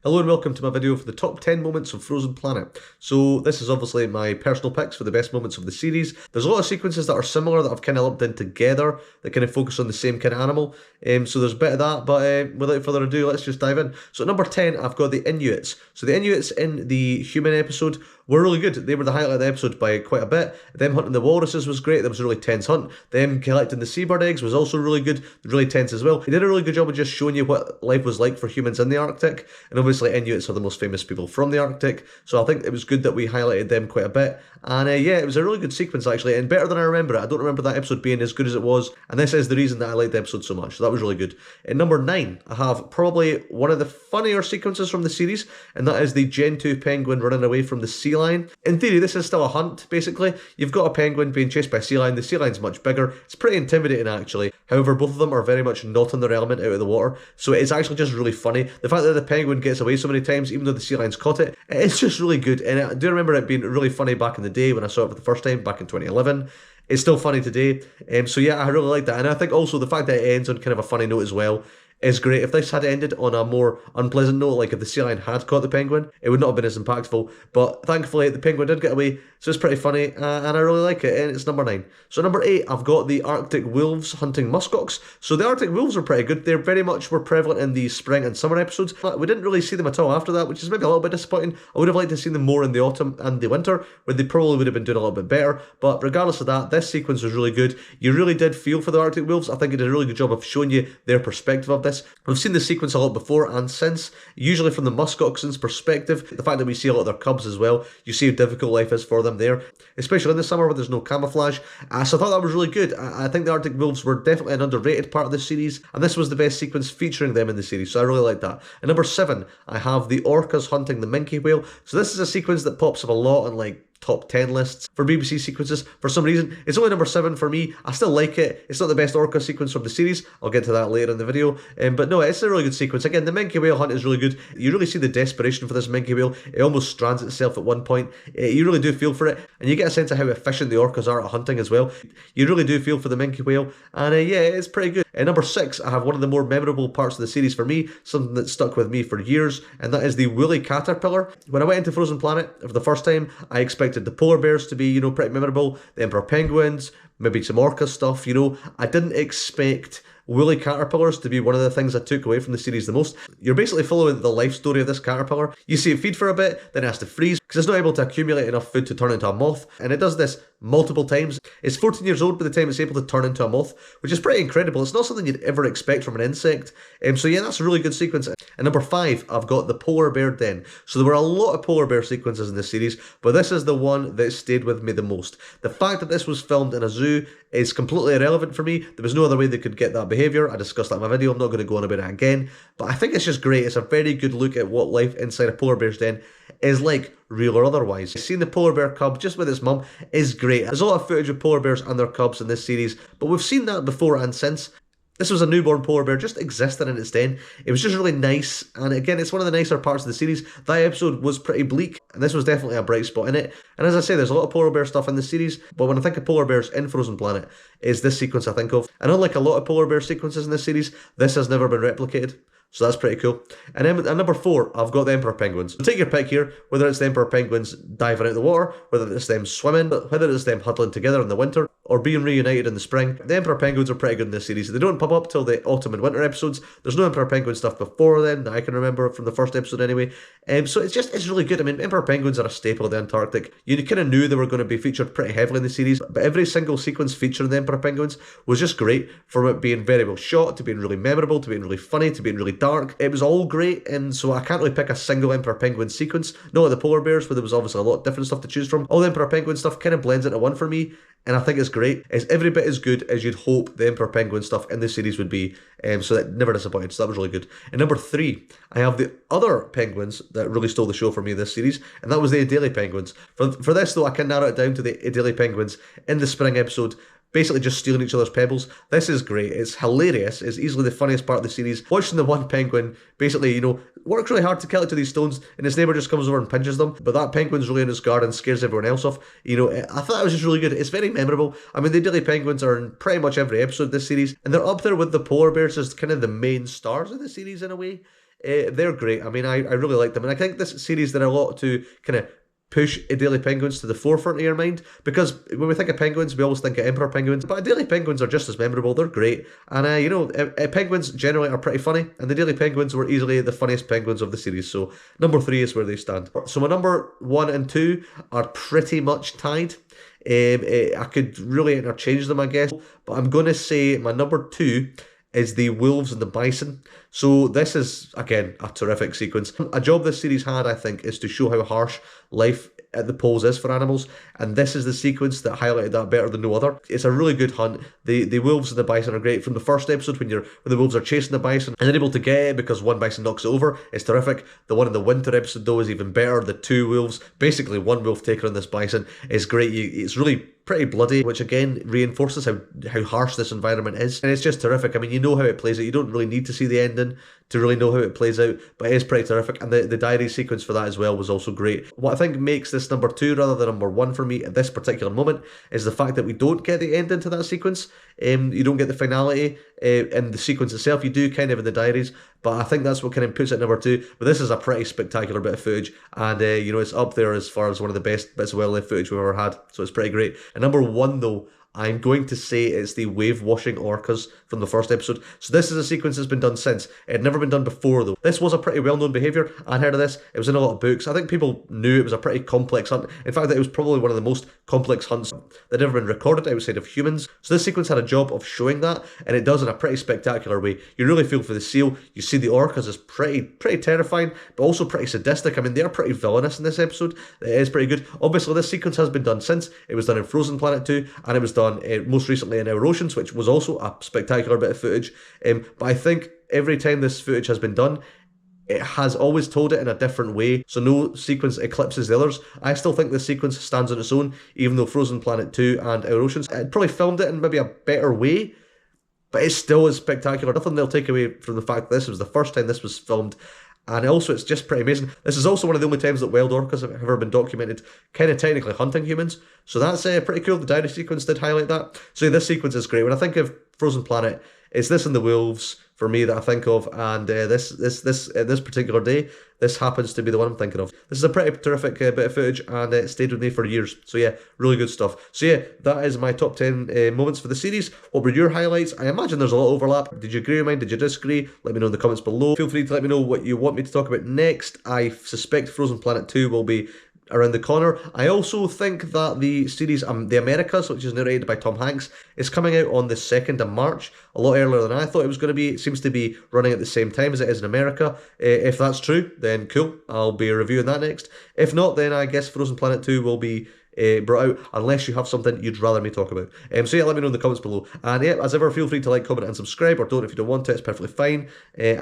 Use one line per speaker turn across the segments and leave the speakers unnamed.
Hello and welcome to my video for the top 10 moments of Frozen Planet. So this is obviously my personal picks for the best moments of the series. There's a lot of sequences that are similar that I've kind of lumped in together that kind of focus on the same kind of animal. So there's a bit of that, but without further ado, let's just dive in. So at number 10, I've got the Inuits. So the Inuits in the human episode were really good. They were the highlight of the episode by quite a bit. Them hunting the walruses was great. That was a really tense hunt. Them collecting the seabird eggs was also really good, really tense as well. They did a really good job of just showing you what life was like for humans in the Arctic. And obviously Inuits are the most famous people from the Arctic. So I think it was good that we highlighted them quite a bit. And yeah, it was a really good sequence actually, and better than I remember it. I don't remember that episode being as good as it was, and this is the reason that I liked the episode so much. So that was really good. At number 9, I have probably one of the funnier sequences from the series, and that is the Gen 2 penguin running away from the sea lion. In theory, this is still a hunt, basically. You've got a penguin being chased by a sea lion. The sea lion's much bigger. It's pretty intimidating, actually. However, both of them are very much not in their element out of the water, so it's actually just really funny. The fact that the penguin gets away so many times, even though the sea lion's caught it, it's just really good. And I do remember it being really funny back in the day when I saw it for the first time back in 2011. It's still funny today. So yeah, I really like that. And I think also the fact that it ends on kind of a funny note as well is great. If this had ended on a more unpleasant note, like if the sea lion had caught the penguin, it would not have been as impactful. But thankfully, the penguin did get away, so it's pretty funny, and I really like it. And it's number 9. So number 8, I've got the Arctic wolves hunting muskox. So the Arctic wolves are pretty good. They very much were prevalent in the spring and summer episodes. But we didn't really see them at all after that, which is maybe a little bit disappointing. I would have liked to see them more in the autumn and the winter, where they probably would have been doing a little bit better. But regardless of that, this sequence was really good. You really did feel for the Arctic wolves. I think it did a really good job of showing you their perspective of this. We've seen this sequence a lot before and since, usually from the muskoxen's perspective. The fact that we see a lot of their cubs as well, you see how difficult life is for them there, especially in the summer where there's no camouflage. So I thought that was really good. I think the Arctic wolves were definitely an underrated part of the series, and this was the best sequence featuring them in the series, so I really like that. At number 7, I have the orcas hunting the minke whale. So this is a sequence that pops up a lot in like top 10 lists for BBC sequences. For some reason, it's only number 7 for me. I still like it. It's not the best orca sequence from the series. I'll get to that later in the video. But no, it's a really good sequence. Again, the minke whale hunt is really good. You really see the desperation for this minke whale. It almost strands itself at one point. You really do feel for it, and you get a sense of how efficient the orcas are at hunting as well. You really do feel for the minke whale, and yeah, it's pretty good. At number 6, I have one of the more memorable parts of the series for me, something that stuck with me for years, and that is the woolly caterpillar. When I went into Frozen Planet for the first time, I expected the polar bears to be, pretty memorable, the emperor penguins, maybe some orca stuff, I didn't expect woolly caterpillars to be one of the things I took away from the series the most. You're basically following the life story of this caterpillar. You see it feed for a bit, then it has to freeze because it's not able to accumulate enough food to turn into a moth, and it does this multiple times. It's 14 years old by the time it's able to turn into a moth, which is pretty incredible. It's not something you'd ever expect from an insect. So yeah, that's a really good sequence. And number 5, I've got the polar bear den. So there were a lot of polar bear sequences in this series, but this is the one that stayed with me the most. The fact that this was filmed in a zoo is completely irrelevant for me. There was no other way they could get that behaviour. I discussed that in my video. I'm not going to go on about it again. But I think it's just great. It's a very good look at what life inside a polar bear's den is like, real or otherwise. Seeing the polar bear cub just with its mum is great. There's a lot of footage of polar bears and their cubs in this series, but we've seen that before and since. This was a newborn polar bear just existing in its den. It was just really nice, and again, it's one of the nicer parts of the series. That episode was pretty bleak, and this was definitely a bright spot in it. And as I say, there's a lot of polar bear stuff in the series, but when I think of polar bears in Frozen Planet, is this sequence I think of. And unlike a lot of polar bear sequences in this series, this has never been replicated. So that's pretty cool. And then at number 4, I've got the emperor penguins. So take your pick here, whether it's the emperor penguins diving out of the water, whether it's them swimming, whether it's them huddling together in the winter, or being reunited in the spring. The emperor penguins are pretty good in this series. They don't pop up till the autumn and winter episodes. There's no emperor penguin stuff before then that I can remember from the first episode anyway. So it's really good. I mean, emperor penguins are a staple of the Antarctic. You kind of knew they were going to be featured pretty heavily in the series, but every single sequence featuring the emperor penguins was just great. From it being very well shot, to being really memorable, to being really funny, to being really dark. It was all great, and so I can't really pick a single emperor penguin sequence. Not like the polar bears, where there was obviously a lot of different stuff to choose from. All the emperor penguin stuff kind of blends into one for me, and I think it's great. It's every bit as good as you'd hope the emperor penguin stuff in the series would be, so that never disappointed, so that was really good. And number 3, I have the other penguins that really stole the show for me this series, and that was the Adelie penguins. For this though, I can narrow it down to the Adelie penguins in the spring episode, basically just stealing each other's pebbles. This is great. It's hilarious. It's easily the funniest part of the series. Watching the one penguin basically, works really hard to kill it to these stones, and his neighbour just comes over and pinches them, but that penguin's really in his guard and scares everyone else off. I thought that was just really good. It's very memorable. I mean, the Adelie penguins are in pretty much every episode of this series, and they're up there with the polar bears as kind of the main stars of the series in a way. they're great. I mean, I really like them. And I think this series did a lot to kind of push Adelie Penguins to the forefront of your mind, because when we think of penguins, we always think of emperor penguins, but Adelie Penguins are just as memorable. They're great, and penguins generally are pretty funny, and the Adelie Penguins were easily the funniest penguins of the series. So number three is where they stand. So my number one and two are pretty much tied. I could really interchange them, I guess, but I'm going to say my number two is the wolves and the bison. So this is, again, a terrific sequence. A job this series had, I think, is to show how harsh life at the poles is for animals, and this is the sequence that highlighted that better than no other. It's a really good hunt. The wolves and the bison are great. From the first episode, when the wolves are chasing the bison and they're able to get it because one bison knocks it over, it's terrific. The one in the winter episode, though, is even better. The two wolves, basically one wolf taking on this bison, is great. It's really pretty bloody, which again reinforces how harsh this environment is. And it's just terrific. I mean, you know how it plays out. You don't really need to see the ending to really know how it plays out, but it is pretty terrific. And the diary sequence for that as well was also great. What I think makes this number two rather than number one for me at this particular moment is the fact that we don't get the ending to that sequence. You don't get the finality in the sequence itself. You do kind of in the diaries, but I think that's what kind of puts it number two. But this is a pretty spectacular bit of footage, and it's up there as far as one of the best bits of wildlife footage we've ever had. So it's pretty great. And number one, though, I'm going to say it's the wave washing orcas from the first episode. So this is a sequence that's been done since. It had never been done before, though. This was a pretty well-known behaviour. I'd heard of this. It was in a lot of books. I think people knew it was a pretty complex hunt. In fact, it was probably one of the most complex hunts that had ever been recorded outside of humans. So this sequence had a job of showing that, and it does in a pretty spectacular way. You really feel for the seal. You see the orcas as pretty terrifying, but also pretty sadistic. I mean, they're pretty villainous in this episode. It is pretty good. Obviously, this sequence has been done since. It was done in Frozen Planet 2, and it was done most recently in Our Oceans, which was also a spectacular bit of footage. But I think every time this footage has been done, it has always told it in a different way, so no sequence eclipses the others. I still think this sequence stands on its own, even though Frozen Planet 2 and Our Oceans, it probably filmed it in maybe a better way, but it still is spectacular. Nothing they'll take away from the fact that this was the first time this was filmed. And also, it's just pretty amazing. This is also one of the only times that wild orcas have ever been documented kind of technically hunting humans. So that's pretty cool. The diary sequence did highlight that. So yeah, this sequence is great. When I think of Frozen Planet, it's this and the wolves for me that I think of. And this particular day, this happens to be the one I'm thinking of. This is a pretty terrific bit of footage, and it stayed with me for years. So yeah, really good stuff. So yeah, that is my top 10 moments for the series. What were your highlights? I imagine there's a lot of overlap. Did you agree with mine? Did you disagree? Let me know in the comments below. Feel free to let me know what you want me to talk about next. I suspect Frozen Planet 2 will be around the corner. I also think that the series The Americas, which is narrated by Tom Hanks, is coming out on the 2nd of March, a lot earlier than I thought it was going to be. It seems to be running at the same time as it is in America. If that's true, then cool, I'll be reviewing that next. If not, then I guess Frozen Planet 2 will be brought out, unless you have something you'd rather me talk about. So yeah, let me know in the comments below. And yeah, as ever, feel free to like, comment, and subscribe, or don't if you don't want to. It's perfectly fine. Yeah,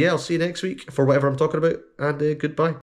I'll see you next week for whatever I'm talking about, and goodbye.